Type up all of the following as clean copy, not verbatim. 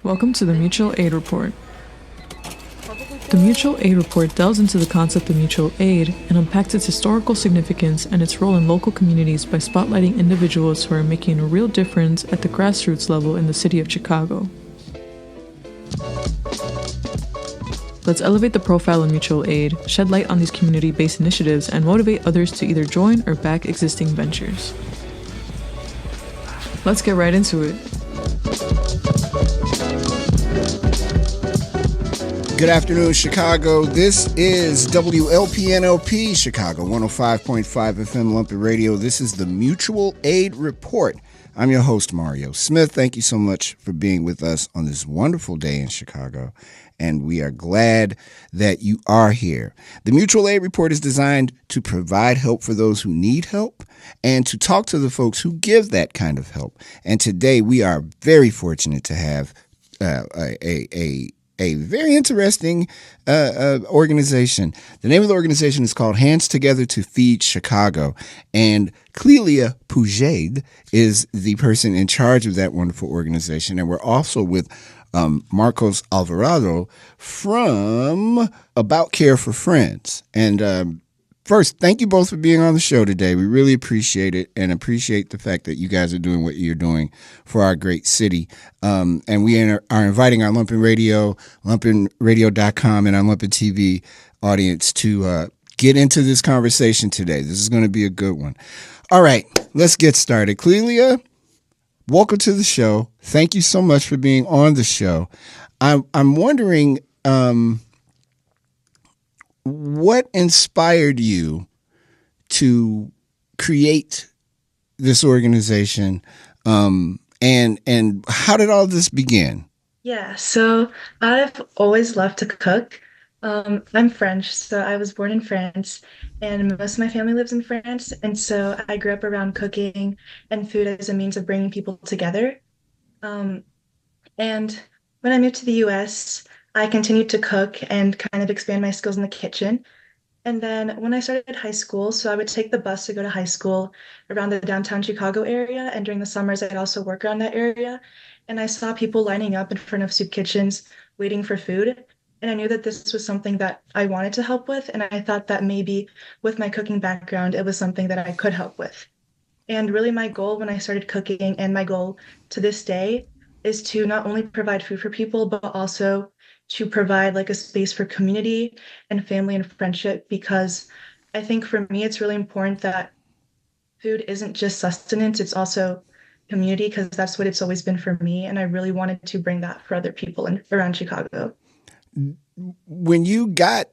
Welcome to the Mutual Aid Report. The Mutual Aid Report delves into the concept of mutual aid and unpacks its historical significance and its role in local communities by spotlighting individuals who are making a real difference at the grassroots level in the city of Chicago. Let's elevate the profile of mutual aid, shed light on these community-based initiatives, and motivate others to either join or back existing ventures. Let's get right into it. Good afternoon, Chicago. This is WLPNLP, Chicago 105.5 FM Lumpy Radio. This is the Mutual Aid Report. I'm your host, Mario Smith. Thank you so much for being with us on this wonderful day in Chicago, and we are glad that you are here. The Mutual Aid Report is designed to provide help for those who need help and to talk to the folks who give that kind of help. And today we are very fortunate to have a very interesting organization. The name of the organization is called Hands Together to Feed Chicago. And Clelia Pujaid is the person in charge of that wonderful organization. And we're also with Marcos Alvarado from About Care for Friends. And first, thank you both for being on the show today. We really appreciate it and appreciate the fact that you guys are doing what you're doing for our great city. And we are inviting our Lumpin' Radio, lumpinradio.com, and our Lumpin' TV audience to get into this conversation today. This is going to be a good one. All right, let's get started. Clelia, welcome to the show. Thank you so much for being on the show. I'm wondering what inspired you to create this organization, and how did all this begin? Yeah, so I've always loved to cook. I'm French, so I was born in France, and most of my family lives in France. And so I grew up around cooking and food as a means of bringing people together. And when I moved to the US, I continued to cook and kind of expand my skills in the kitchen. And then when I started high school, so I would take the bus to go to high school around the downtown Chicago area. And during the summers, I'd also work around that area. And I saw people lining up in front of soup kitchens waiting for food. And I knew that this was something that I wanted to help with. And I thought that maybe with my cooking background, it was something that I could help with. And really my goal when I started cooking, and my goal to this day, is to not only provide food for people, but also to provide like a space for community and family and friendship. Because I think for me, it's really important that food isn't just sustenance, it's also community, because that's what it's always been for me. And I really wanted to bring that for other people around Chicago. When you got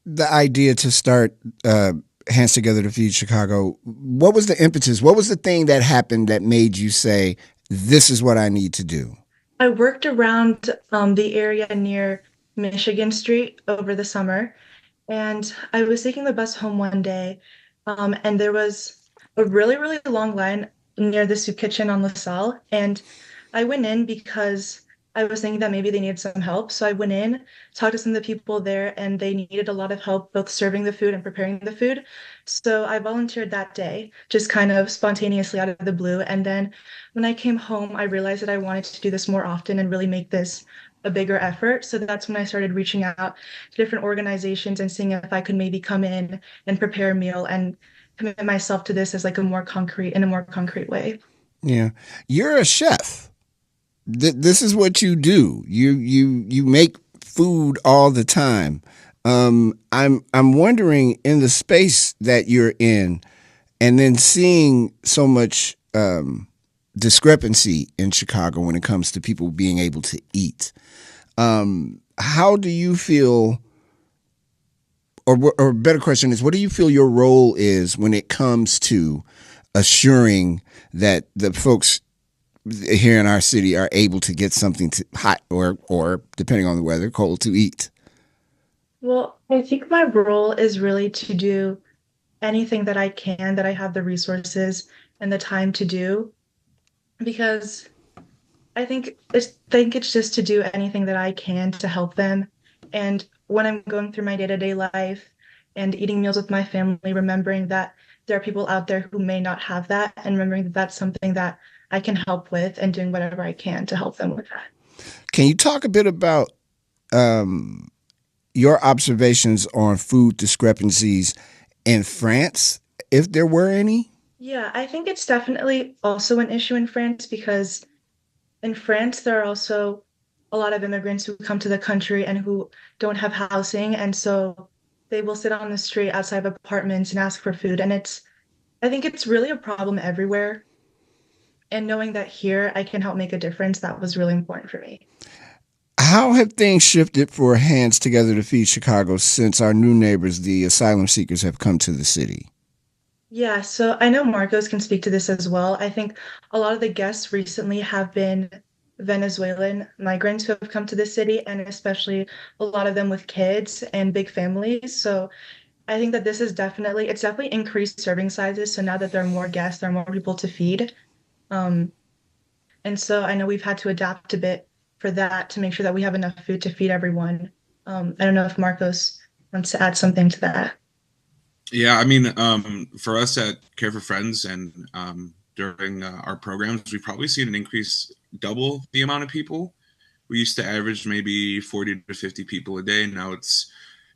the idea to start Hands Together to Feed Chicago, what was the impetus? What was the thing that happened that made you say, this is what I need to do? I worked around the area near Michigan Street over the summer, and I was taking the bus home one day, and there was a really, really long line near the soup kitchen on LaSalle, and I went in because I was thinking that maybe they needed some help. So I went in, talked to some of the people there, and they needed a lot of help both serving the food and preparing the food. So I volunteered that day, just kind of spontaneously out of the blue. And then when I came home, I realized that I wanted to do this more often and really make this a bigger effort. So that's when I started reaching out to different organizations and seeing if I could maybe come in and prepare a meal and commit myself to this as like a more concrete way. Yeah. You're a chef. This is what you do. You make food all the time. I'm wondering, in the space that you're in, and then seeing so much discrepancy in Chicago when it comes to people being able to eat. How do you feel, or a better question is, what do you feel your role is when it comes to assuring that the folks here in our city are able to get something hot or depending on the weather, cold to eat? Well, I think my role is really to do anything that I can, that I have the resources and the time to do, because I think it's just to do anything that I can to help them. And when I'm going through my day-to-day life and eating meals with my family, remembering that there are people out there who may not have that, and remembering that that's something that I can help with, and doing whatever I can to help them with that. Can you talk a bit about your observations on food discrepancies in France, if there were any? Yeah, I think it's definitely also an issue in France because in France, there are also a lot of immigrants who come to the country and who don't have housing. And so they will sit on the street outside of apartments and ask for food. And I think it's really a problem everywhere. And knowing that here I can help make a difference, that was really important for me. How have things shifted for Hands Together to Feed Chicago since our new neighbors, the asylum seekers, have come to the city? Yeah, so I know Marcos can speak to this as well. I think a lot of the guests recently have been Venezuelan migrants who have come to the city, and especially a lot of them with kids and big families. So I think that it's definitely increased serving sizes. So now that there are more guests, there are more people to feed. Um, and so I know we've had to adapt a bit for that to make sure that we have enough food to feed everyone. I don't know if Marcos wants to add something to that. Yeah, I mean, for us at Care for Friends and during our programs, we've probably seen an increase double the amount of people. We used to average maybe 40 to 50 people a day. Now it's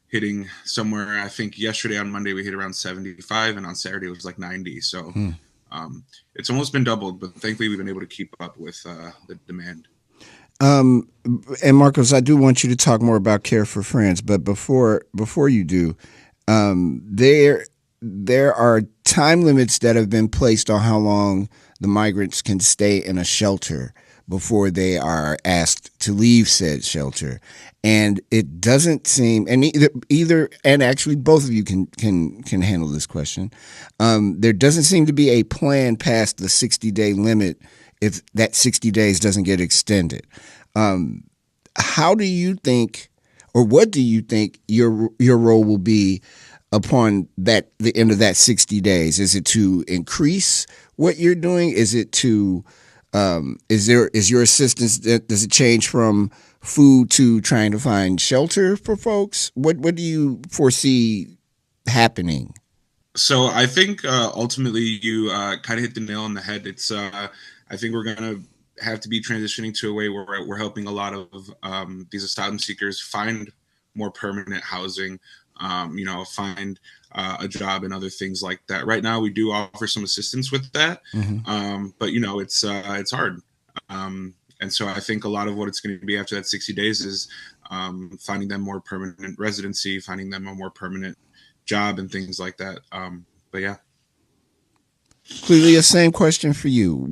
hitting somewhere, I think yesterday on Monday, we hit around 75, and on Saturday it was like 90. So it's almost been doubled, but thankfully we've been able to keep up with the demand. And Marcos, I do want you to talk more about Care for Friends, but before you do, there are time limits that have been placed on how long the migrants can stay in a shelter before they are asked to leave said shelter. And it doesn't seem, and either and actually both of you can handle this question. There doesn't seem to be a plan past the 60-day limit if that 60 days doesn't get extended. How do you think, or what do you think your role will be upon the end of that 60 days? Is it to increase what you're doing? Is it to is your assistance, does it change from food to trying to find shelter for folks? What do you foresee happening? So I think ultimately you kind of hit the nail on the head. It's I think we're gonna have to be transitioning to a way where we're helping a lot of these asylum seekers find more permanent housing, find a job and other things like that. Right now, we do offer some assistance with that, but it's hard. And so I think a lot of what it's going to be after that 60 days is finding them more permanent residency, finding them a more permanent job and things like that. But yeah. Clearly, the same question for you.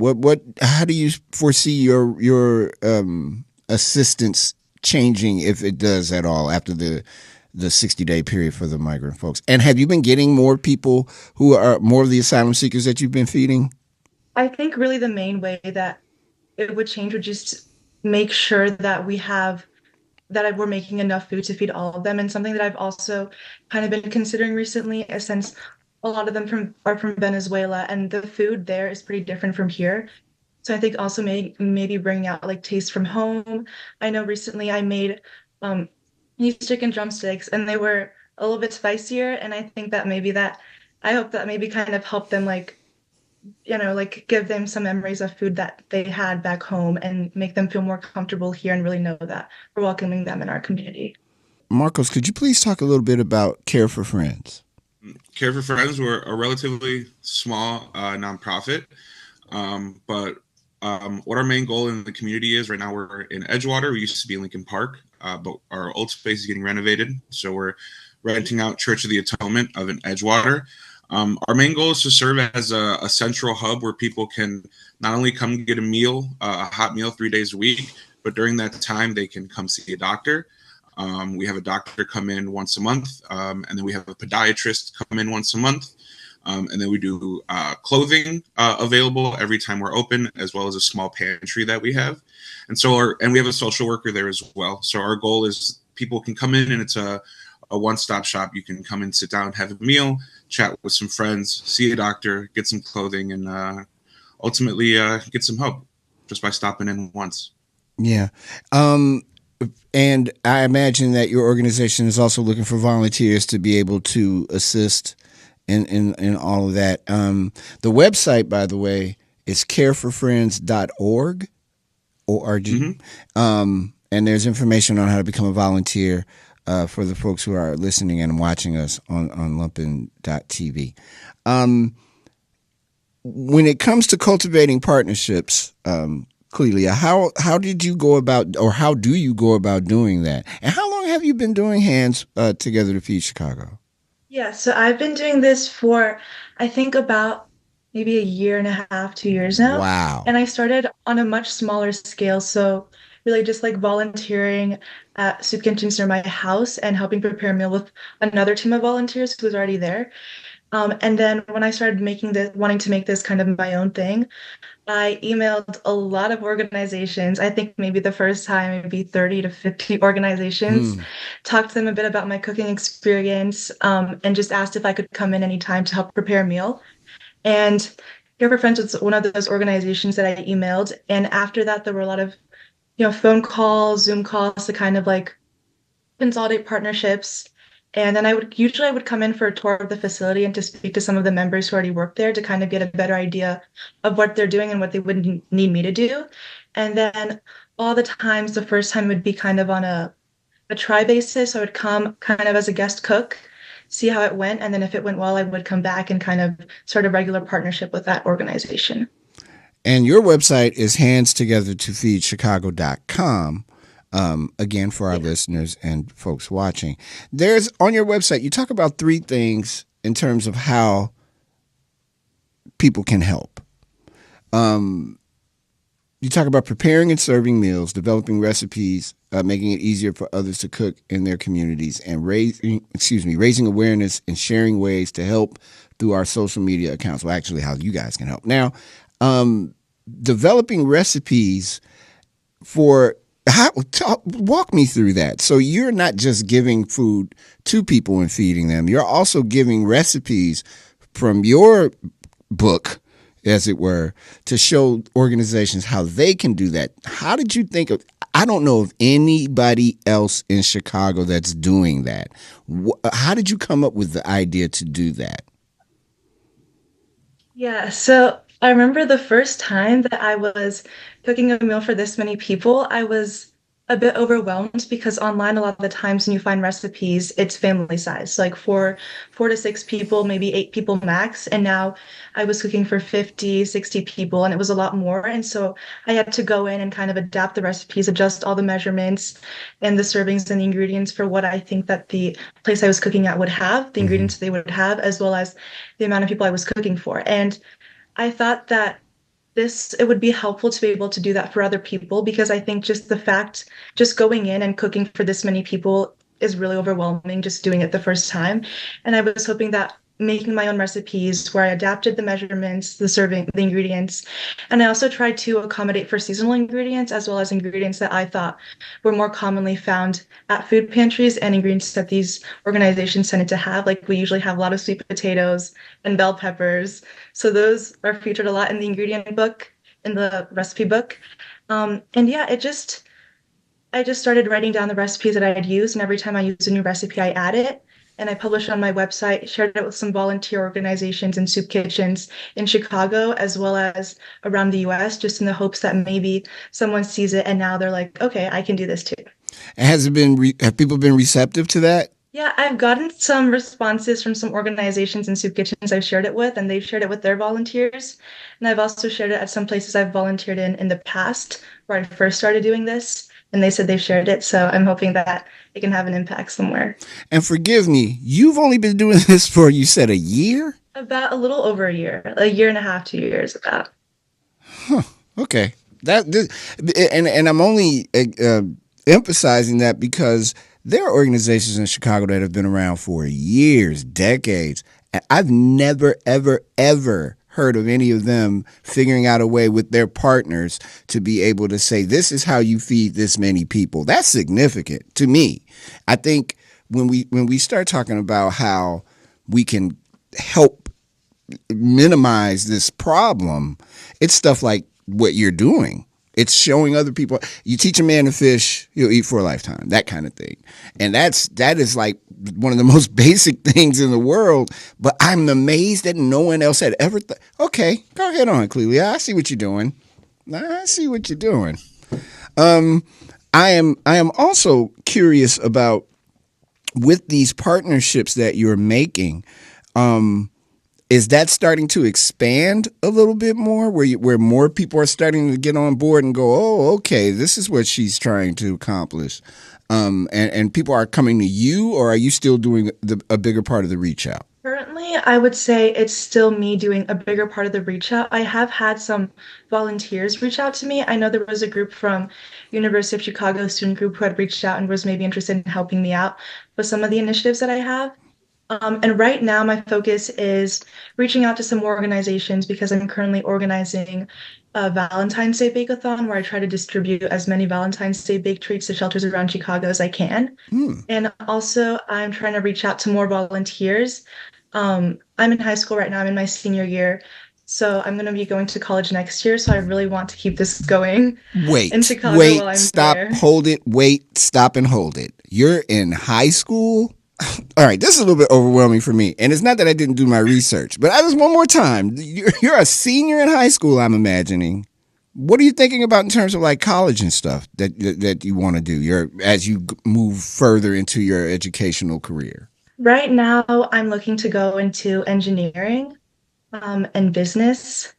How do you foresee your assistance changing, if it does at all, after the 60-day period for the migrant folks? And have you been getting more people who are more of the asylum seekers that you've been feeding? I think really the main way that it would change would just make sure that we're making enough food to feed all of them. And something that I've also kind of been considering recently is since a lot of them are from Venezuela and the food there is pretty different from here. So I think also maybe bringing out like taste from home. I know recently I made these chicken drumsticks and they were a little bit spicier. And I think that I hope that maybe kind of help them like give them some memories of food that they had back home and make them feel more comfortable here and really know that we're welcoming them in our community. Marcos, could you please talk a little bit about Care for Friends? Care for Friends, we're a relatively small nonprofit, but what our main goal in the community is right now, we're in Edgewater. We used to be in Lincoln Park, but our old space is getting renovated. So we're renting out Church of the Atonement of an Edgewater. Our main goal is to serve as a central hub where people can not only come get a hot meal 3 days a week, but during that time they can come see a doctor. We have a doctor come in once a month, and then we have a podiatrist come in once a month. And then we do clothing available every time we're open, as well as a small pantry that we have. And we have a social worker there as well. So our goal is people can come in and it's a one-stop shop. You can come and sit down, have a meal, chat with some friends, see a doctor, get some clothing, and ultimately get some help just by stopping in once. Yeah. And I imagine that your organization is also looking for volunteers to be able to assist in all of that. The website, by the way, is careforfriends.org And there's information on how to become a volunteer for the folks who are listening and watching us on Lumpen.tv. When it comes to cultivating partnerships, Clelia, how did you go about, or how do you go about doing that? And how long have you been doing Hands Together to Feed Chicago? Yeah, so I've been doing this for, I think, about maybe a year and a half, 2 years now. Wow. And I started on a much smaller scale. So really just like volunteering at soup kitchens near my house and helping prepare a meal with another team of volunteers who was already there. And then when I started wanting to make this kind of my own thing, I emailed a lot of organizations. I think maybe the first time, maybe 30 to 50 organizations, talked to them a bit about my cooking experience, and just asked if I could come in anytime to help prepare a meal. And Care for Friends was one of those organizations that I emailed. And after that, there were a lot of, phone calls, Zoom calls to kind of like consolidate partnerships. And then I would come in for a tour of the facility and to speak to some of the members who already work there to kind of get a better idea of what they're doing and what they would need me to do. And then all the times, the first time would be kind of on a try basis. So I would come kind of as a guest cook, see how it went. And then if it went well, I would come back and kind of start a regular partnership with that organization. And your website is handstogethertofeedchicago.com. Again, for our listeners and folks watching, there's on your website, you talk about three things in terms of how people can help. You talk about preparing and serving meals, developing recipes, making it easier for others to cook in their communities, and raising awareness and sharing ways to help through our social media accounts. Well, actually, how you guys can help. Now, developing recipes for walk me through that. So you're not just giving food to people and feeding them. You're also giving recipes from your book, as it were, to show organizations how they can do that. How did you think of, I don't know of anybody else in Chicago that's doing that. How did you come up with the idea to do that? Yeah, so I remember the first time that I was cooking a meal for this many people, I was a bit overwhelmed because online, a lot of the times when you find recipes, it's family size, so like four to six people, maybe 8 people max. And now I was cooking for 50, 60 people, and it was a lot more. And so I had to go in and kind of adapt the recipes, adjust all the measurements and the servings and the ingredients for what I think that the place I was cooking at would have, the ingredients they would have, as well as the amount of people I was cooking for. And I thought that it would be helpful to be able to do that for other people, because I think just going in and cooking for this many people is really overwhelming, just doing it the first time. And I was hoping that making my own recipes where I adapted the measurements, the ingredients, and I also tried to accommodate for seasonal ingredients as well as ingredients that I thought were more commonly found at food pantries and ingredients that these organizations tended to have. Like we usually have a lot of sweet potatoes and bell peppers. So those are featured a lot in the ingredient book, in the recipe book. And yeah, I just started writing down the recipes that I had used, and every time I use a new recipe, I add it. And I published it on my website, shared it with some volunteer organizations and soup kitchens in Chicago, as well as around the US, just in the hopes that maybe someone sees it and now they're like, okay, I can do this too. Have people been receptive to that? Yeah, I've gotten some responses from some organizations and soup kitchens I've shared it with, and they've shared it with their volunteers. And I've also shared it at some places I've volunteered in the past where I first started doing this. And they said they've shared it. So I'm hoping that it can have an impact somewhere. And forgive me, you've only been doing this for, you said, a year? About a little over a year and a half, 2 years about. Huh. Okay. And I'm only emphasizing that because there are organizations in Chicago that have been around for years, decades. And I've never, ever, ever heard of any of them figuring out a way with their partners to be able to say, this is how you feed this many people. That's significant to me. I think when we start talking about how we can help minimize this problem, it's stuff like what you're doing. It's showing other people. You teach a man to fish, he'll eat for a lifetime, that kind of thing. And that is like one of the most basic things in the world. But I'm amazed that no one else had ever thought. Okay, go ahead on, Clelia. I see what you're doing. I am also curious about, with these partnerships that you're making, is that starting to expand a little bit more, where more people are starting to get on board and go, oh, okay, this is what she's trying to accomplish, and people are coming to you, or are you still doing a bigger part of the reach out? Currently, I would say it's still me doing a bigger part of the reach out. I have had some volunteers reach out to me. I know there was a group from University of Chicago student group who had reached out and was maybe interested in helping me out with some of the initiatives that I have. And right now, my focus is reaching out to some more organizations because I'm currently organizing a Valentine's Day Bake-a-thon where I try to distribute as many Valentine's Day baked treats to shelters around Chicago as I can. And also, I'm trying to reach out to more volunteers. I'm in high school right now. I'm in my senior year. So I'm going to be going to college next year. So I really want to keep this going in Chicago while I'm stop, there. hold it, wait, stop and hold it. You're in high school? All right, this is a little bit overwhelming for me. And it's not that I didn't do my research, but I just, one more time. You're a senior in high school, I'm imagining. What are you thinking about in terms of like college and stuff that you want to do as you move further into your educational career? Right now, I'm looking to go into engineering and business,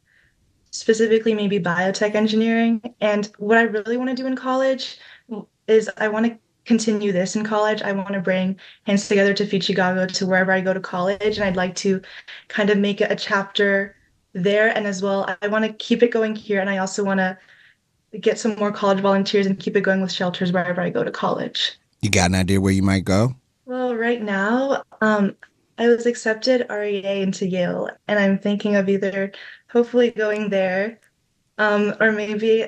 specifically maybe biotech engineering. And what I really want to do in college is I want to continue this in college. I want to bring Hands Together to Feed Chicago to wherever I go to college. And I'd like to kind of make it a chapter there. And as well, I want to keep it going here. And I also want to get some more college volunteers and keep it going with shelters wherever I go to college. You got an idea where you might go? Well, right now, I was accepted REA into Yale, and I'm thinking of either hopefully going there, or maybe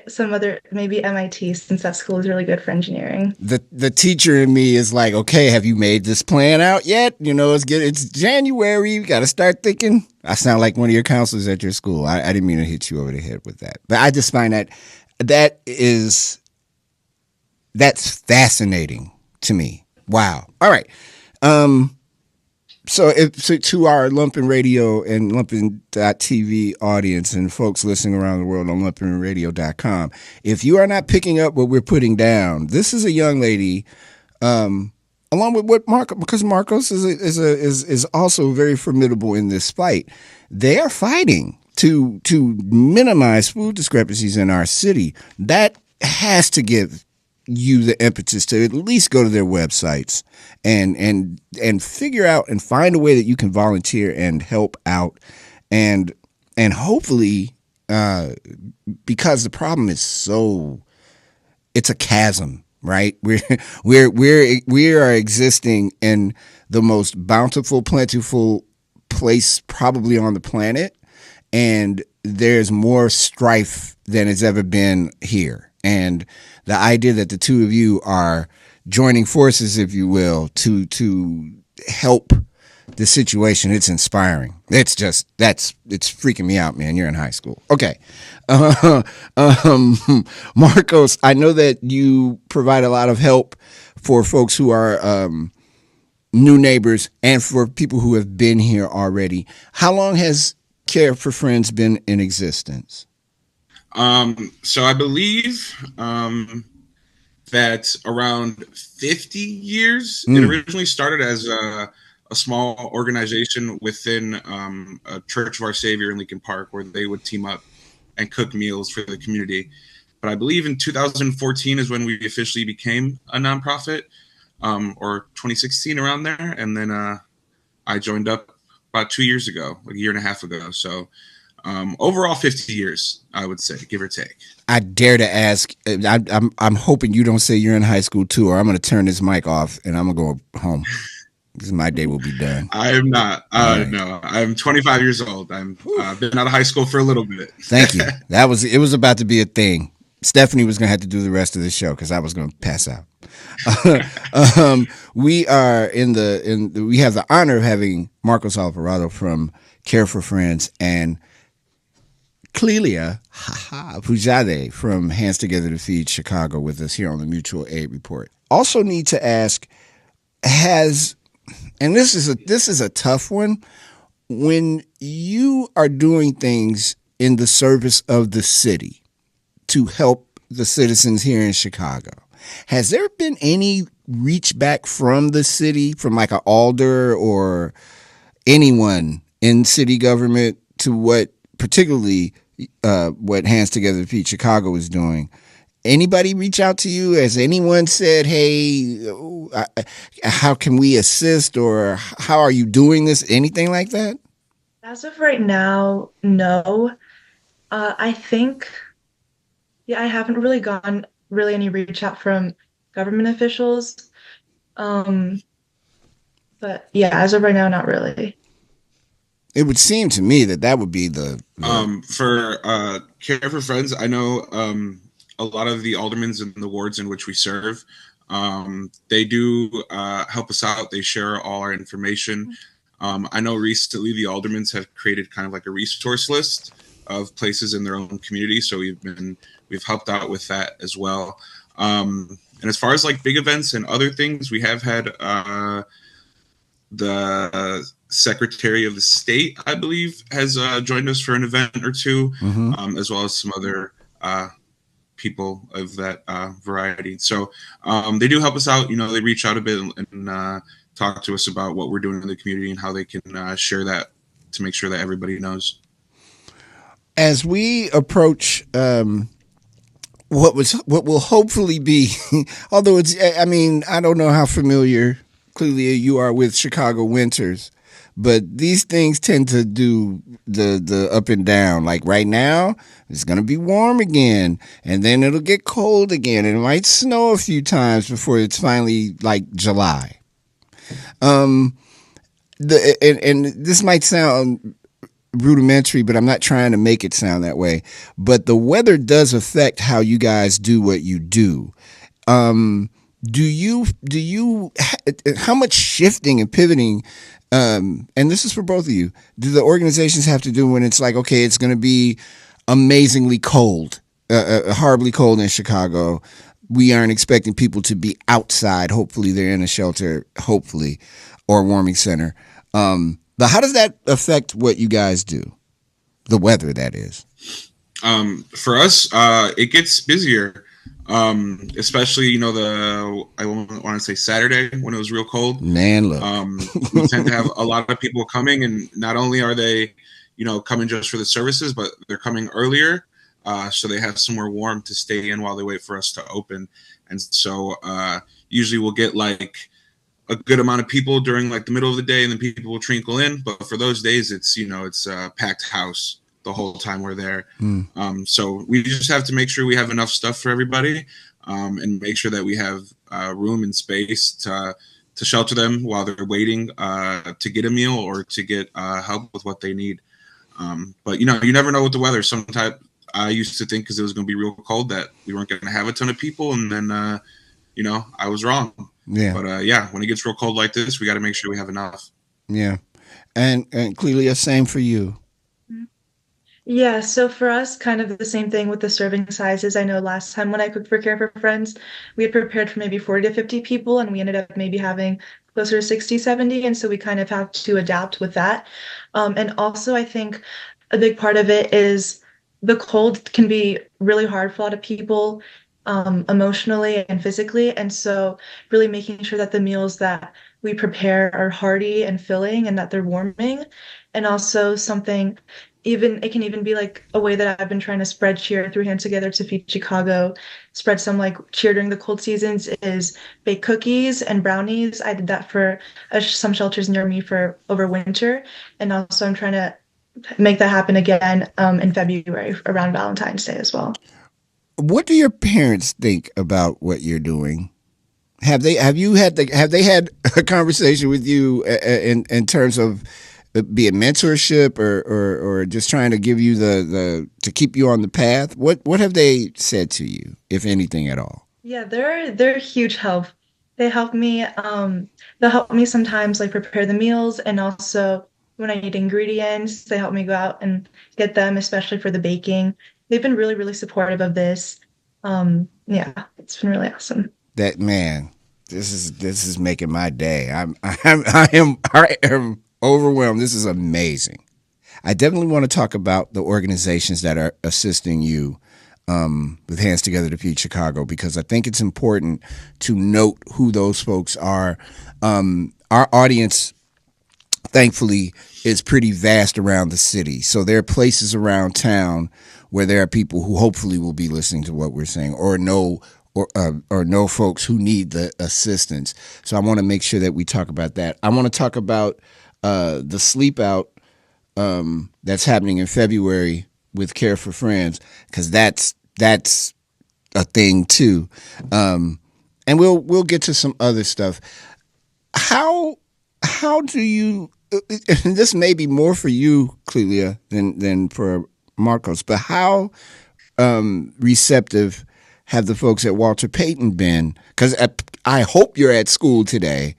maybe MIT, since that school is really good for engineering. The teacher in me is like, okay, have you made this plan out yet? You know, it's January. You got to start thinking. I sound like one of your counselors at your school. I didn't mean to hit you over the head with that, but I just find that's fascinating to me. Wow. All right. So to our Lumpen Radio and Lumpen.tv audience and folks listening around the world on lumpenradio.com, if you are not picking up what we're putting down, this is a young lady, along with what because Marcos is also very formidable in this fight. They are fighting to minimize food discrepancies in our city. That has to give you the impetus to at least go to their websites and figure out and find a way that you can volunteer and help out, and hopefully because the problem is it's a chasm, right? We are existing in the most bountiful, plentiful place probably on the planet, and there's more strife than it's ever been here. And the idea that the two of you are joining forces, if you will, to help the situation, it's inspiring. It's freaking me out, man. You're in high school. Okay. Marcos, I know that you provide a lot of help for folks who are new neighbors and for people who have been here already. How long has Care for Friends been in existence? So I believe that around 50 years. It originally started as a small organization within a Church of Our Savior in Lincoln Park, where they would team up and cook meals for the community. But I believe in 2014 is when we officially became a nonprofit, or 2016, around there. And then I joined up about 2 years ago, like a year and a half ago. So overall 50 years, I would say, give or take. I dare to ask, I'm hoping you don't say you're in high school too, or I'm going to turn this mic off and I'm going to go home. Because my day will be done. I am not. Right. No, I'm 25 years old. I've been out of high school for a little bit. Thank you. It was about to be a thing. Stephanie was going to have to do the rest of the show because I was going to pass out. We are we have the honor of having Marcos Alvarado from Care for Friends and Clelia Pujade from Hands Together to Feed Chicago with us here on the Mutual Aid Report. Also need to ask, and this is a tough one, when you are doing things in the service of the city to help the citizens here in Chicago. Has there been any reach back from the city, from like an alder or anyone in city government to what particularly what Hands Together to Feed Chicago is doing? Anybody reach out to you? Has anyone said, hey, how can we assist, or how are you doing this? Anything like that? As of right now, no. I think, yeah, I haven't really gotten really any reach out from government officials. Um, but yeah, as of right now, not really. It would seem to me that that would be the For Care for Friends, I know a lot of the aldermen in the wards in which we serve, they do help us out. They share all our information. I know recently the aldermen have created kind of like a resource list of places in their own community, so we've helped out with that as well. And as far as like big events and other things, we have had the Secretary of the State, I believe, has joined us for an event or two, as well as some other people of that variety. So they do help us out. You know, they reach out a bit and talk to us about what we're doing in the community and how they can share that to make sure that everybody knows. As we approach what will hopefully be, although it's, I mean, I don't know how familiar clearly you are with Chicago winters, but these things tend to do the up and down. Like right now, it's going to be warm again, and then it'll get cold again, and it might snow a few times before it's finally like July. And this might sound rudimentary, but I'm not trying to make it sound that way. But the weather does affect how you guys do what you do. Do you how much shifting and pivoting, and this is for both of you, do the organizations have to do when it's like, okay, it's going to be amazingly cold, horribly cold in Chicago. We aren't expecting people to be outside. Hopefully they're in a shelter, hopefully, or a warming center. But how does that affect what you guys do? The weather, that is. For us, it gets busier. Especially, you know, I want to say Saturday when it was real cold. Man, look. We tend to have a lot of people coming, and not only are they, you know, coming just for the services, but they're coming earlier, so they have somewhere warm to stay in while they wait for us to open. And so usually we'll get like a good amount of people during like the middle of the day, and then people will trickle in. But for those days, it's, you know, it's a packed house the whole time we're there. So we just have to make sure we have enough stuff for everybody, and make sure that we have room and space to shelter them while they're waiting to get a meal or to get help with what they need. But, you know, you never know with the weather. Sometimes I used to think because it was going to be real cold that we weren't going to have a ton of people. And then, you know, I was wrong. Yeah. But yeah, when it gets real cold like this, we got to make sure we have enough. Yeah. And clearly the same for you. Yeah, so for us, kind of the same thing with the serving sizes. I know last time when I cooked for Care for Friends, we had prepared for maybe 40 to 50 people, and we ended up maybe having closer to 60, 70. And so we kind of have to adapt with that. And also, I think a big part of it is the cold can be really hard for a lot of people, emotionally and physically. And so really making sure that the meals that we prepare are hearty and filling and that they're warming. And also something, even it can even be like a way that I've been trying to spread cheer through Hand Together to Feed Chicago, spread some like cheer during the cold seasons, is bake cookies and brownies. I did that for some shelters near me for over winter. And also I'm trying to make that happen again in February around Valentine's Day as well. What do your parents think about what you're doing? Have they had a conversation with you in terms of be it mentorship or just trying to give you the to keep you on the path? What have they said to you, if anything at all? Yeah, they're a huge help. They help me. They'll help me sometimes like prepare the meals, and also when I need ingredients, they help me go out and get them, especially for the baking. They've been really, really supportive of this. Yeah, it's been really awesome. That man, this is making my day. I am overwhelmed. This is amazing. I definitely want to talk about the organizations that are assisting you. with Hands Together to Feed Chicago, because I think it's important to note who those folks are. Our audience, thankfully, is pretty vast around the city. So there are places around town where there are people who hopefully will be listening to what we're saying, or know folks who need the assistance. So I want to make sure that we talk about that. I want to talk about the sleep out that's happening in February with Care for Friends, because that's a thing too. And we'll get to some other stuff. How do you? This may be more for you, Clelia, than for Marcos. But how receptive have the folks at Walter Payton been? Because I hope you're at school today.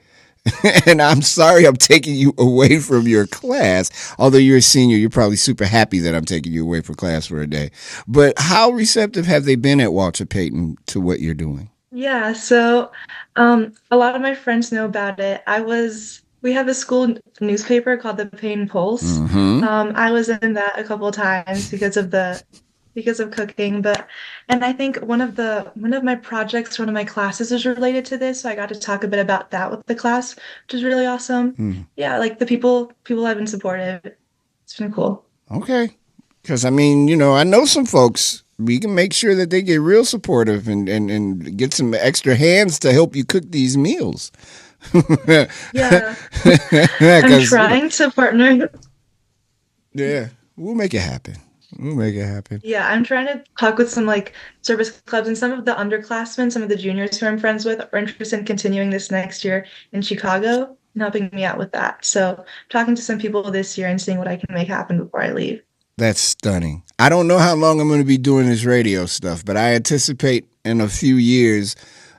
And I'm sorry I'm taking you away from your class. Although you're a senior, you're probably super happy that I'm taking you away from class for a day. But how receptive have they been at Walter Payton to what you're doing? Yeah, so a lot of my friends know about it. We have a school newspaper called the Payne Pulse. Mm-hmm. I was in that a couple of times because of cooking, and I think one of my projects, one of my classes is related to this, so I got to talk a bit about that with the class, which is really awesome. Yeah, like the people have been supportive. It's been cool. Okay. Because, I mean, I know some folks, we can make sure that they get real supportive and get some extra hands to help you cook these meals. Yeah. I'm trying to partner. Yeah, we'll make it happen. Yeah, I'm trying to talk with some like service clubs, and some of the underclassmen, some of the juniors who I'm friends with are interested in continuing this next year in Chicago and helping me out with that. So talking to some people this year and seeing what I can make happen before I leave. That's stunning. I don't know how long I'm going to be doing this radio stuff, but I anticipate in a few years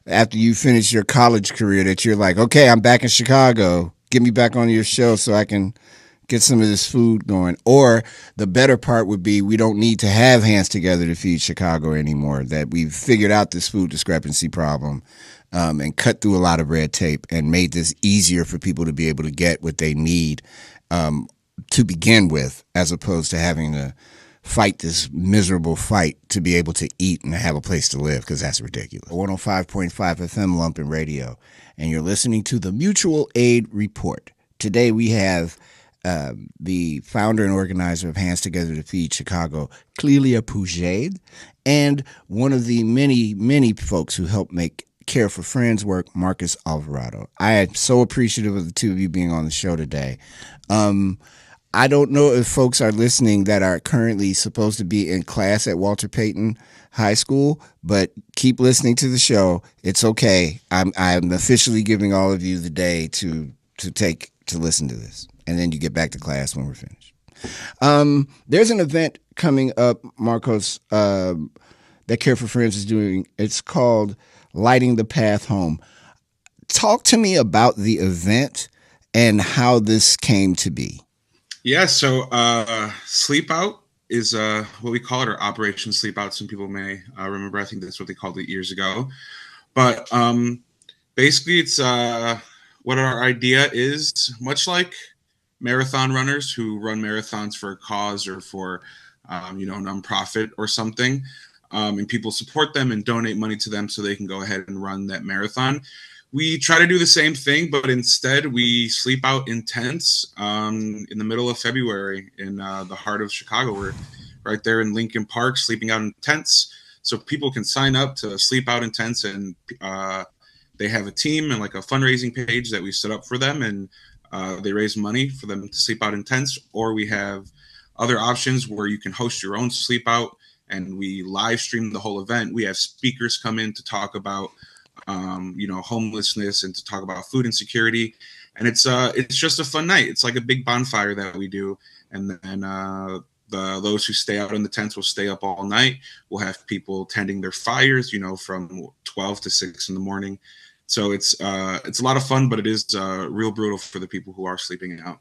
after you finish your college career that you're like, okay, I'm back in Chicago. Get me back on your show so I can get some of this food going. Or the better part would be we don't need to have Hands Together to Feed Chicago anymore, that we've figured out this food discrepancy problem and cut through a lot of red tape and made this easier for people to be able to get what they need to begin with, as opposed to having to fight this miserable fight to be able to eat and have a place to live, because that's ridiculous. 105.5 FM Lumpin Radio, and you're listening to the Mutual Aid Report. Today we have the founder and organizer of Hands Together to Feed Chicago, Clelia Pujaid, and one of the many, many folks who helped make Care for Friends work, Marcos Alvarado. I am so appreciative of the two of you being on the show today. I don't know if folks are listening that are currently supposed to be in class at Walter Payton High School, but keep listening to the show. It's okay. I'm officially giving all of you the day to listen to this, and then you get back to class when we're finished. There's an event coming up, Marcos, that Care for Friends is doing. It's called Lighting the Path Home. Talk to me about the event and how this came to be. Yeah, so Sleep Out is what we call it, or Operation Sleep Out. Some people may remember. I think that's what they called it years ago. But basically, it's what our idea is, much like marathon runners who run marathons for a cause or for, nonprofit or something, and people support them and donate money to them so they can go ahead and run that marathon. We try to do the same thing, but instead we sleep out in tents in the middle of February in the heart of Chicago. We're right there in Lincoln Park, sleeping out in tents. So people can sign up to sleep out in tents, and they have a team and like a fundraising page that we set up for them, and they raise money for them to sleep out in tents. Or we have other options where you can host your own sleep out, and we live stream the whole event. We have speakers come in to talk about homelessness and to talk about food insecurity. And it's just a fun night. It's like a big bonfire that we do. And then those who stay out in the tents will stay up all night. We'll have people tending their fires, from 12 to 6 in the morning. So it's a lot of fun, but it is real brutal for the people who are sleeping out.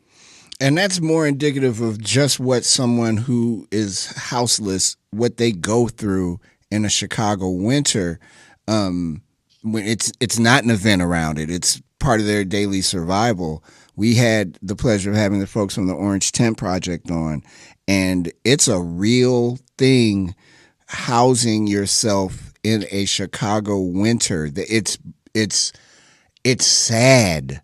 And that's more indicative of just what someone who is houseless, what they go through in a Chicago winter. When it's not an event around it, it's part of their daily survival. We had the pleasure of having the folks from the Orange Tent Project on, and it's a real thing housing yourself in a Chicago winter. It's sad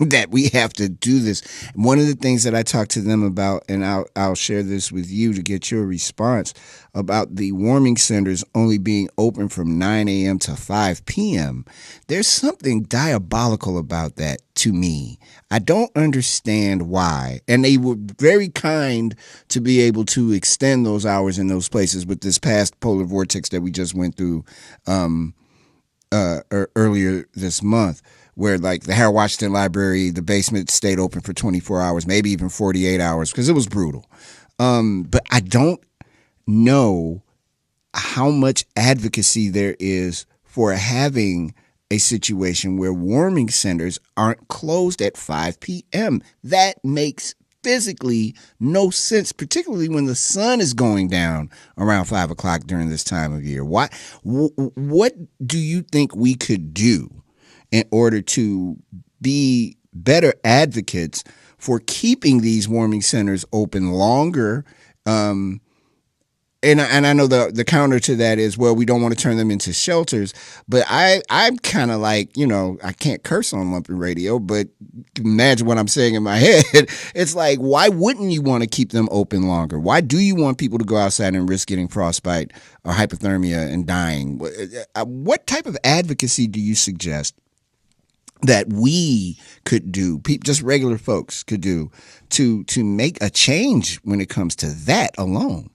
that we have to do this. One of the things that I talked to them about, and I'll share this with you to get your response, about the warming centers only being open from 9 a.m. to 5 p.m. There's something diabolical about that to me. I don't understand why. And they were very kind to be able to extend those hours in those places with this past polar vortex that we just went through earlier this month, where like the Harold Washington Library, the basement stayed open for 24 hours, maybe even 48 hours, because it was brutal. But I don't know how much advocacy there is for having a situation where warming centers aren't closed at 5 p.m. That makes physically no sense, particularly when the sun is going down around 5 o'clock during this time of year. What do you think we could do in order to be better advocates for keeping these warming centers open longer? And I know the counter to that is, well, we don't want to turn them into shelters. But I'm kind of like, I can't curse on Lumpy Radio, but imagine what I'm saying in my head. It's like, why wouldn't you want to keep them open longer? Why do you want people to go outside and risk getting frostbite or hypothermia and dying? What type of advocacy do you suggest that we could do, just regular folks could do, to make a change when it comes to that alone?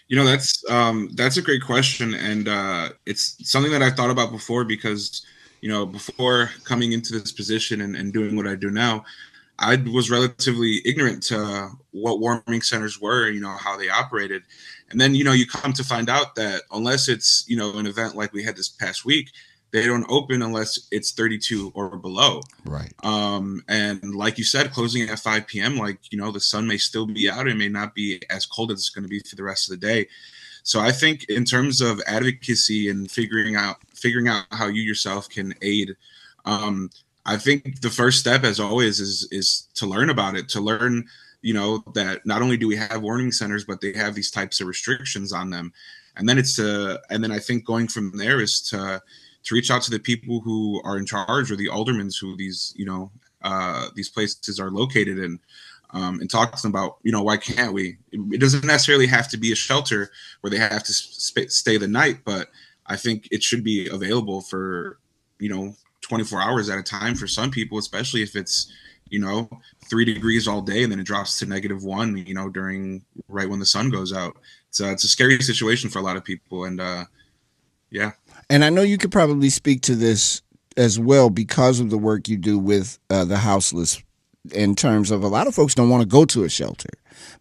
That's a great question, and it's something that I've thought about before, because before coming into this position and doing what I do now, I was relatively ignorant to what warming centers were, how they operated. And then you come to find out that unless it's an event like we had this past week, they don't open unless it's 32 or below. Right. And like you said, closing at 5 p.m., the sun may still be out. It may not be as cold as it's going to be for the rest of the day. So I think in terms of advocacy and figuring out how you yourself can aid, I think the first step, as always, is to learn about it, to learn, that not only do we have warning centers, but they have these types of restrictions on them. And then I think going from there is to reach out to the people who are in charge, or the aldermen who these places are located in, and talk to them about, why can't we? It doesn't necessarily have to be a shelter where they have to stay the night, but I think it should be available for, 24 hours at a time for some people, especially if it's, 3 degrees all day and then it drops to -1, during right when the sun goes out. So it's a scary situation for a lot of people. And yeah. And I know you could probably speak to this as well because of the work you do with the houseless, in terms of a lot of folks don't want to go to a shelter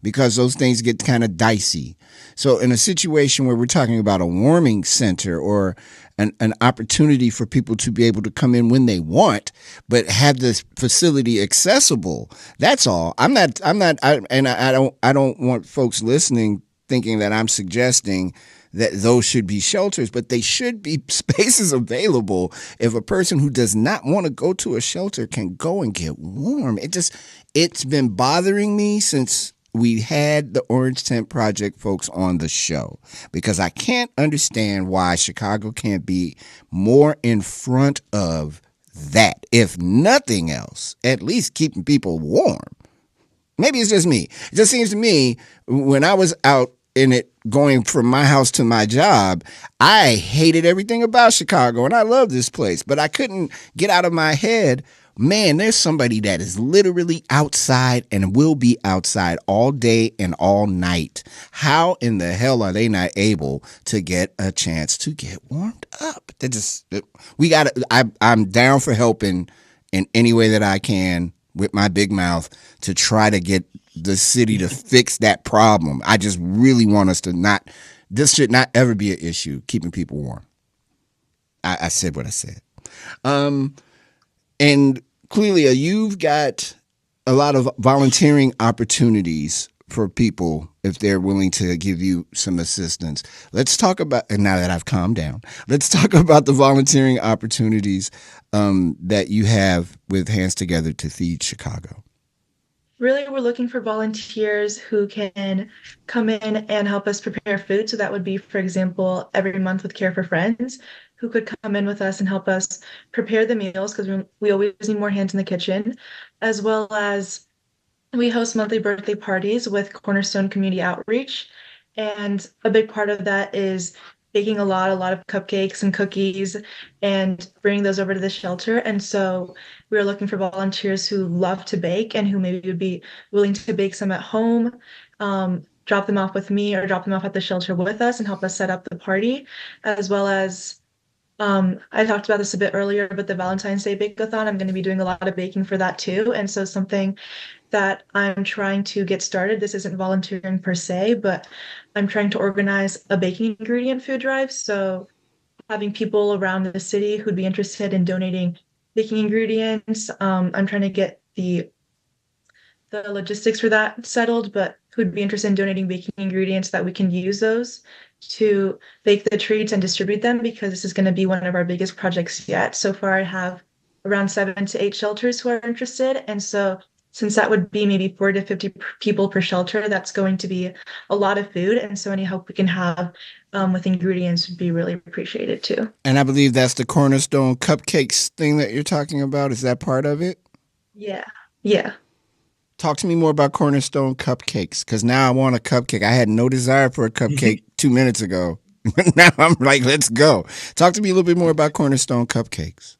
because those things get kind of dicey. So in a situation where we're talking about a warming center or an opportunity for people to be able to come in when they want, but have this facility accessible, that's all. I don't want folks listening thinking that I'm suggesting that those should be shelters, but they should be spaces available if a person who does not want to go to a shelter can go and get warm. It's been bothering me since we had the Orange Tent Project folks on the show, because I can't understand why Chicago can't be more in front of that. If nothing else, at least keeping people warm. Maybe it's just me. It just seems to me when I was out in it going from my house to my job, I hated everything about Chicago and I love this place, but I couldn't get out of my head, man, there's somebody that is literally outside and will be outside all day and all night. How in the hell are they not able to get a chance to get warmed up? I'm down for helping in any way that I can with my big mouth to try to get the city to fix that problem. I just really want us to this should not ever be an issue, keeping people warm. I said what I said. And Clelia, you've got a lot of volunteering opportunities for people if they're willing to give you some assistance. Let's talk about, and now that I've calmed down, let's talk about the volunteering opportunities that you have with Hands Together to Feed Chicago. Really, we're looking for volunteers who can come in and help us prepare food. So that would be, for example, every month with Care for Friends, who could come in with us and help us prepare the meals because we always need more hands in the kitchen, as well as we host monthly birthday parties with Cornerstone Community Outreach. And a big part of that is baking a lot of cupcakes and cookies and bringing those over to the shelter. And so we are looking for volunteers who love to bake and who maybe would be willing to bake some at home, drop them off with me or drop them off at the shelter with us and help us set up the party, as well as I talked about this a bit earlier, but the Valentine's Day Bake-a-thon, I'm going to be doing a lot of baking for that too. And so something that I'm trying to get started. This isn't volunteering per se, but I'm trying to organize a baking ingredient food drive. So having people around the city who'd be interested in donating baking ingredients. I'm trying to get the logistics for that settled, but who'd be interested in donating baking ingredients that we can use those to bake the treats and distribute them because this is going to be one of our biggest projects yet. So far, I have around 7 to 8 shelters who are interested. And so since that would be maybe 40 to 50 people per shelter, that's going to be a lot of food. And so any help we can have with ingredients would be really appreciated too. And I believe that's the Cornerstone Cupcakes thing that you're talking about. Is that part of it? Yeah. Yeah. Talk to me more about Cornerstone Cupcakes, because now I want a cupcake. I had no desire for a cupcake 2 minutes ago. Now I'm like, let's go. Talk to me a little bit more about Cornerstone Cupcakes.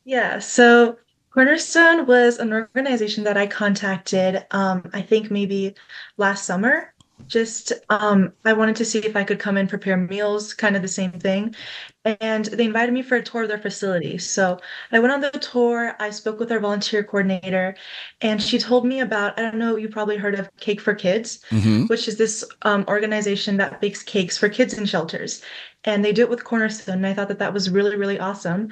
Yeah, so Cornerstone was an organization that I contacted, I think maybe last summer. Just I wanted to see if I could come and prepare meals, kind of the same thing. And they invited me for a tour of their facility. So I went on the tour, I spoke with our volunteer coordinator, and she told me about, I don't know, you probably heard of Cake for Kids, Mm-hmm. which is this organization that bakes cakes for kids in shelters. And they do it with Cornerstone. And I thought that that was really, really awesome.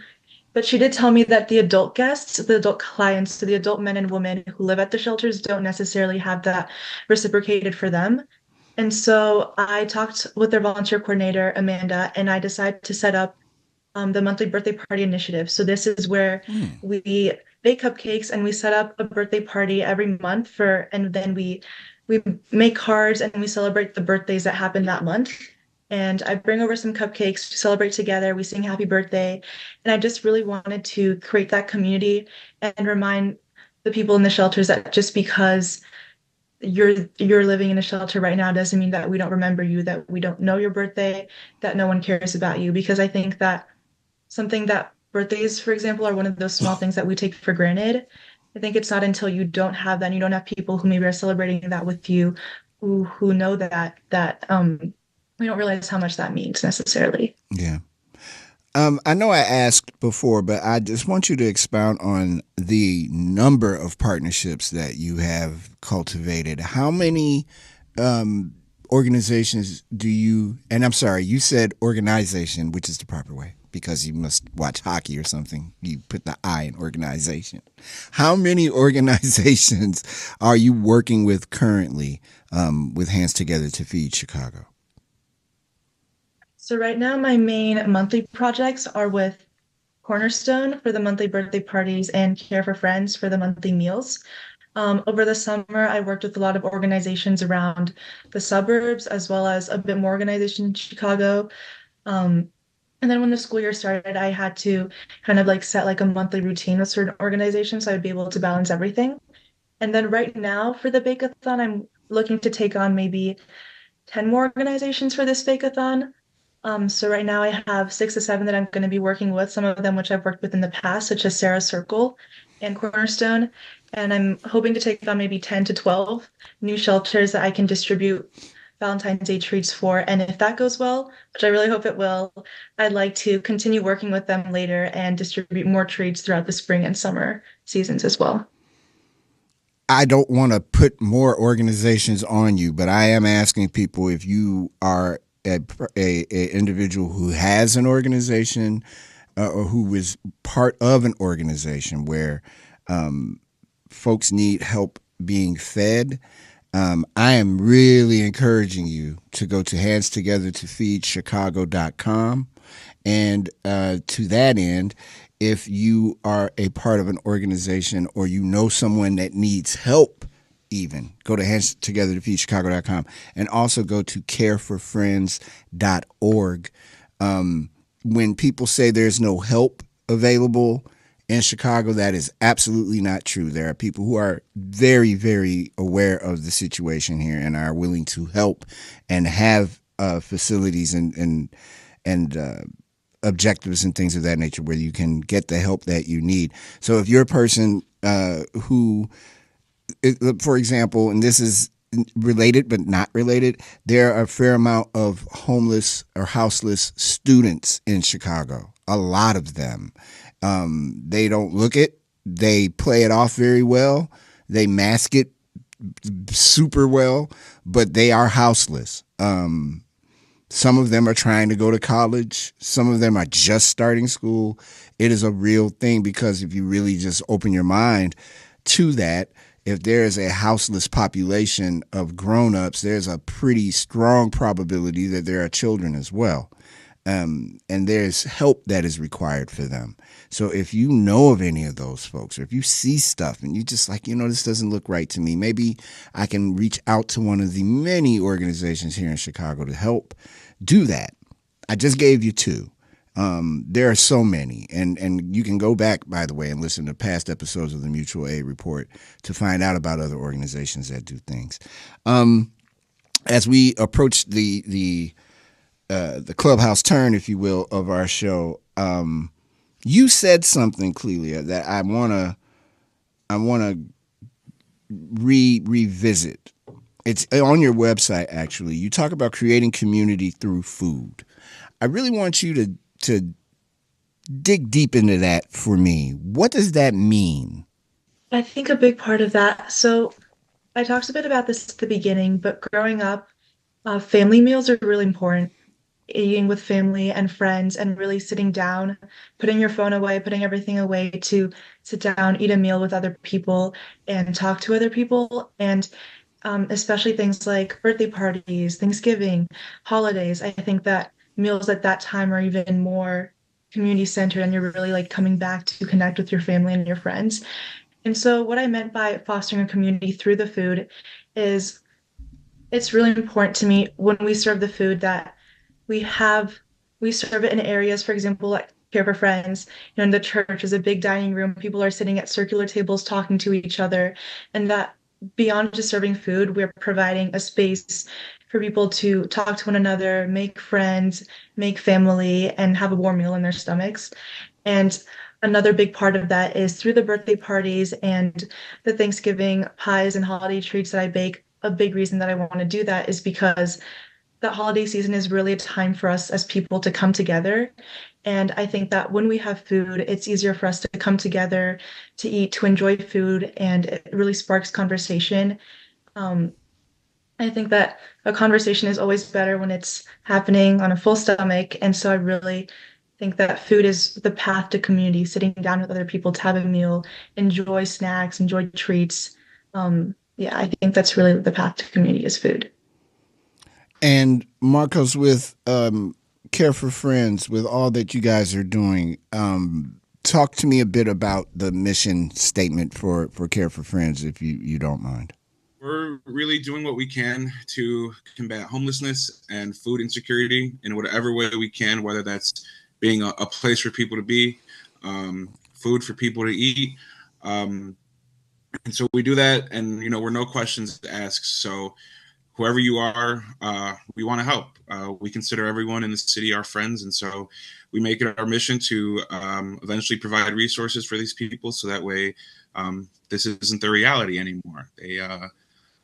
But she did tell me that the adult guests, the adult clients, so the adult men and women who live at the shelters don't necessarily have that reciprocated for them. And so I talked with their volunteer coordinator, Amanda, and I decided to set up the monthly birthday party initiative. So this is where Mm. we bake cupcakes and we set up a birthday party every month and then we make cards and we celebrate the birthdays that happen that month. And I bring over some cupcakes to celebrate together. We sing happy birthday. And I just really wanted to create that community and remind the people in the shelters that just because you're living in a shelter right now doesn't mean that we don't remember you, that we don't know your birthday, that no one cares about you. Because I think that something that birthdays, for example, are one of those small things that we take for granted. I think it's not until you don't have that and you don't have people who maybe are celebrating that with you who know that we don't realize how much that means necessarily. Yeah. I know I asked before, but I just want you to expound on the number of partnerships that you have cultivated. How many organizations do you, and I'm sorry, you said organization, which is the proper way because you must watch hockey or something. You put the I in organization. How many organizations are you working with currently with Hands Together to Feed Chicago? So right now, my main monthly projects are with Cornerstone for the monthly birthday parties and Care for Friends for the monthly meals. Over the summer, I worked with a lot of organizations around the suburbs, as well as a bit more organizations in Chicago. And then when the school year started, I had to kind of like set like a monthly routine with certain organizations so I'd be able to balance everything. And then right now for the Bake-a-thon, I'm looking to take on maybe 10 more organizations for this Bake-a-thon. So right now I have 6 to 7 that I'm going to be working with, some of them which I've worked with in the past, such as Sarah Circle and Cornerstone. And I'm hoping to take on maybe 10 to 12 new shelters that I can distribute Valentine's Day treats for. And if that goes well, which I really hope it will, I'd like to continue working with them later and distribute more treats throughout the spring and summer seasons as well. I don't want to put more organizations on you, but I am asking people if you are a individual who has an organization or who is part of an organization where folks need help being fed. I am really encouraging you to go to handstogethertofeedchicago.com. And to that end, if you are a part of an organization or you know someone that needs help, even go to handstogethertofeedchicago.com and also go to careforfriends.org. When people say there's no help available in Chicago, that is absolutely not true. There are people who are very, very aware of the situation here and are willing to help and have facilities and objectives and things of that nature where you can get the help that you need. So if you're a person who, for example, and this is related but not related, there are a fair amount of homeless or houseless students in Chicago, a lot of them. They don't look it. They play it off very well. They mask it super well, but they are houseless. Some of them are trying to go to college. Some of them are just starting school. It is a real thing because if you really just open your mind to that, if there is a houseless population of grown-ups, there's a pretty strong probability that there are children as well. And there's help that is required for them. So if you know of any of those folks, or if you see stuff and you just like, this doesn't look right to me, maybe I can reach out to one of the many organizations here in Chicago to help do that. I just gave you two. There are so many, and you can go back, by the way, and listen to past episodes of the Mutual Aid Report to find out about other organizations that do things. As we approach the clubhouse turn, if you will, of our show, you said something, Clelia, that I wanna revisit. It's on your website, actually. You talk about creating community through food. I really want you to dig deep into that for me. What does that mean? I think a big part of that. So I talked a bit about this at the beginning, but growing up, family meals are really important. Eating with family and friends and really sitting down, putting your phone away, putting everything away to sit down, eat a meal with other people and talk to other people. And especially things like birthday parties, Thanksgiving, holidays. I think that meals at that time are even more community centered and you're really like coming back to connect with your family and your friends. And so what I meant by fostering a community through the food is it's really important to me when we serve the food that we serve it in areas, for example, like Care for Friends, in the church is a big dining room. People are sitting at circular tables talking to each other. And that beyond just serving food, we're providing a space for people to talk to one another, make friends, make family, and have a warm meal in their stomachs. And another big part of that is through the birthday parties and the Thanksgiving pies and holiday treats that I bake. A big reason that I want to do that is because that holiday season is really a time for us as people to come together. And I think that when we have food, it's easier for us to come together, to eat, to enjoy food, and it really sparks conversation. I think that a conversation is always better when it's happening on a full stomach. And so I really think that food is the path to community, sitting down with other people to have a meal, enjoy snacks, enjoy treats. I think that's really the path to community is food. And Marcos, with Care for Friends, with all that you guys are doing, talk to me a bit about the mission statement for Care for Friends, if you don't mind. We're really doing what we can to combat homelessness and food insecurity in whatever way we can, whether that's being a place for people to be, food for people to eat. And so we do that, and, we're no questions asked. So whoever you are, we want to help. We consider everyone in the city our friends, and so we make it our mission to eventually provide resources for these people, so that way this isn't the reality anymore. They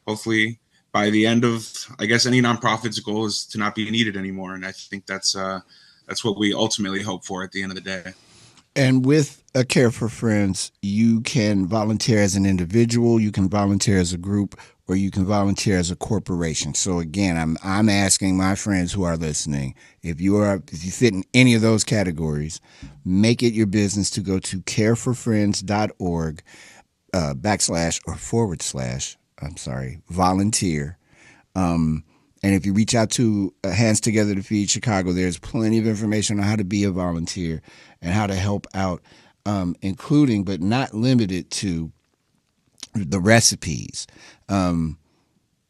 hopefully by the end of, I guess, any nonprofit's goal is to not be needed anymore, and I think that's what we ultimately hope for at the end of the day. And with a Care for Friends, you can volunteer as an individual, you can volunteer as a group, or you can volunteer as a corporation. So again, I'm asking my friends who are listening, if you fit in any of those categories, make it your business to go to careforfriends.org / volunteer. And if you reach out to Hands Together to Feed Chicago, there's plenty of information on how to be a volunteer and how to help out, including but not limited to the recipes.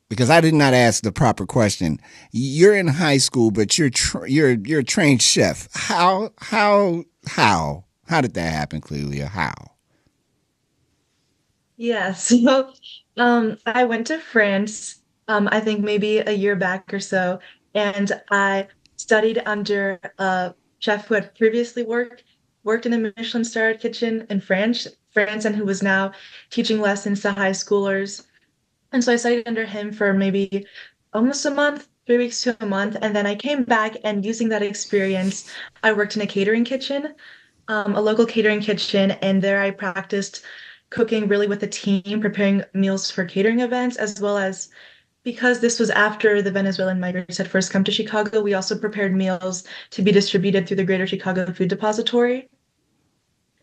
Because I did not ask the proper question. You're in high school, but you're a trained chef. How did that happen, Clelia? How? Yeah, so I went to France, I think maybe a year back or so, and I studied under a chef who had previously worked in a Michelin-starred kitchen in France, and who was now teaching lessons to high schoolers. And so I studied under him for maybe almost a month, 3 weeks to a month, and then I came back and using that experience, I worked in a catering kitchen, a local catering kitchen, and there I practiced cooking really with a team, preparing meals for catering events, as well as because this was after the Venezuelan migrants had first come to Chicago, we also prepared meals to be distributed through the Greater Chicago Food Depository.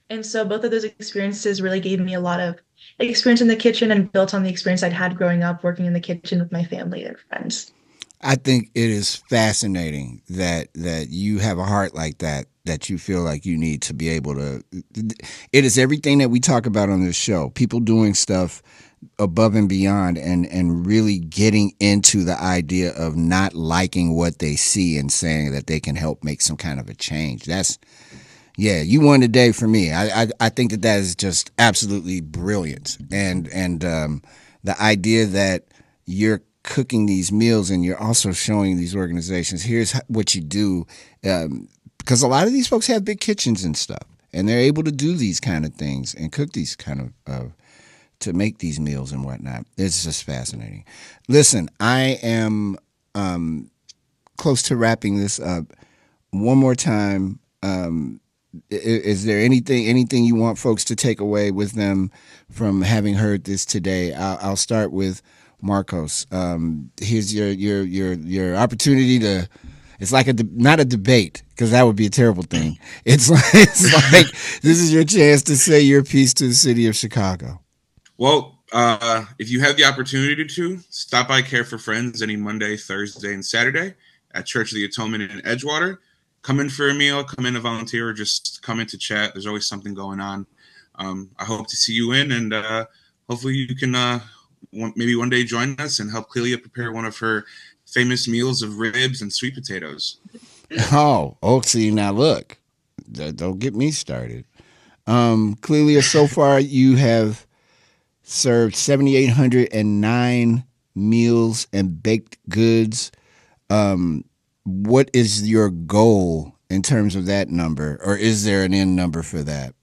And so both of those experiences really gave me a lot of experience in the kitchen and built on the experience I'd had growing up working in the kitchen with my family and friends. I think it is fascinating that you have a heart like that you feel like you need to be able to. It is everything that we talk about on this show. People doing stuff above and beyond and really getting into the idea of not liking what they see and saying that they can help make some kind of a change. Yeah, you won the day for me. I think that is just absolutely brilliant. And the idea that you're cooking these meals and you're also showing these organizations, here's what you do. Because a lot of these folks have big kitchens and stuff, and they're able to do these kind of things and cook these kind of, to make these meals and whatnot. It's just fascinating. Listen, I am close to wrapping this up. One more time, is there anything you want folks to take away with them from having heard this today? I'll start with Marcos. Here's your opportunity to. It's like not a debate, because that would be a terrible thing. It's like this is your chance to say your piece to the city of Chicago. Well, if you have the opportunity to, stop by Care for Friends any Monday, Thursday, and Saturday at Church of the Atonement in Edgewater. Come in for a meal, come in to volunteer, or just come in to chat. There's always something going on. I hope to see you in, and hopefully you can maybe one day join us and help Clelia prepare one of her famous meals of ribs and sweet potatoes. See, now look, don't get me started. Clelia, so far you have served 7,809 meals and baked goods. What is your goal in terms of that number, or is there an end number for that?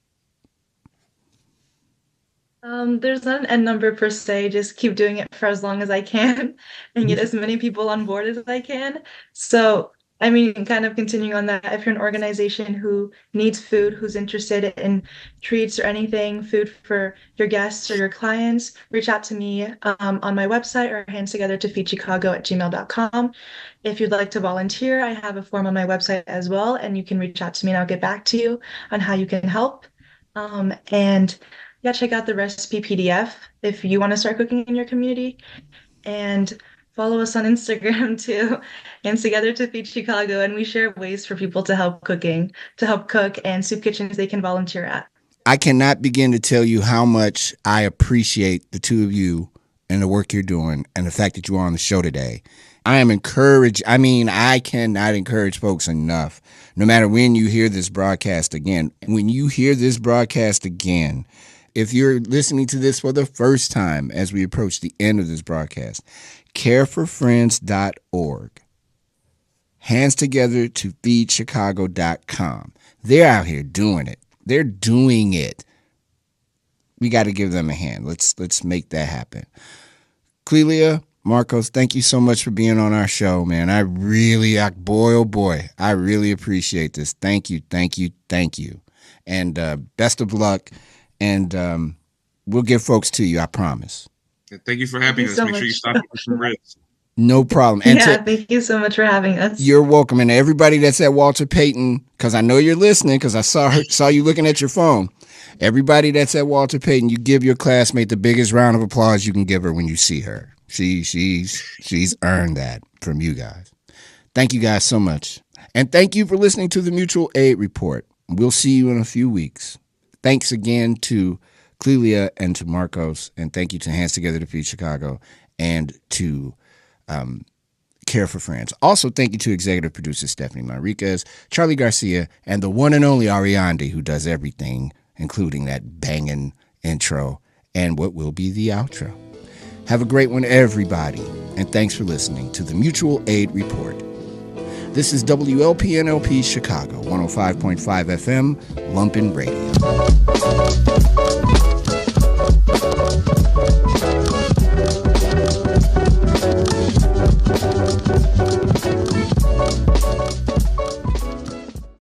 There's not an end number per se, just keep doing it for as long as I can and get as many people on board as I can. So, I mean, kind of continuing on that, if you're an organization who needs food, who's interested in treats or anything, food for your guests or your clients, reach out to me on my website or handstogethertofeedchicago@gmail.com. If you'd like to volunteer, I have a form on my website as well, and you can reach out to me and I'll get back to you on how you can help. And yeah, check out the recipe PDF if you want to start cooking in your community. And follow us on Instagram too, Hands Together to Feed Chicago. And we share ways for people to help cook and soup kitchens they can volunteer at. I cannot begin to tell you how much I appreciate the two of you and the work you're doing and the fact that you are on the show today. I am encouraged. I mean, I cannot encourage folks enough. No matter when you hear this broadcast again, if you're listening to this for the first time as we approach the end of this broadcast, careforfriends.org, handstogethertofeedchicago.com. They're out here doing it. They're doing it. We got to give them a hand. Let's make that happen. Clelia, Marcos, thank you so much for being on our show, man. Boy, oh boy, I really appreciate this. Thank you. And best of luck. And we'll get folks to you, I promise. Thank you for having us. Make sure you stop with some ribs. No problem. And thank you so much for having us. You're welcome. And everybody that's at Walter Payton, because I know you're listening, because I saw you looking at your phone. Everybody that's at Walter Payton, you give your classmate the biggest round of applause you can give her when you see her. She's earned that from you guys. Thank you guys so much. And thank you for listening to the Mutual Aid Report. We'll see you in a few weeks. Thanks again to Clelia and to Marcos. And thank you to Hands Together to Feed Chicago and to Care for Friends. Also, thank you to executive producer Stephanie Manriquez, Charlie Garcia, and the one and only Ariande, who does everything, including that banging intro and what will be the outro. Have a great one, everybody. And thanks for listening to the Mutual Aid Report. This is WLPNLP Chicago, 105.5 FM, Lumpin' Radio.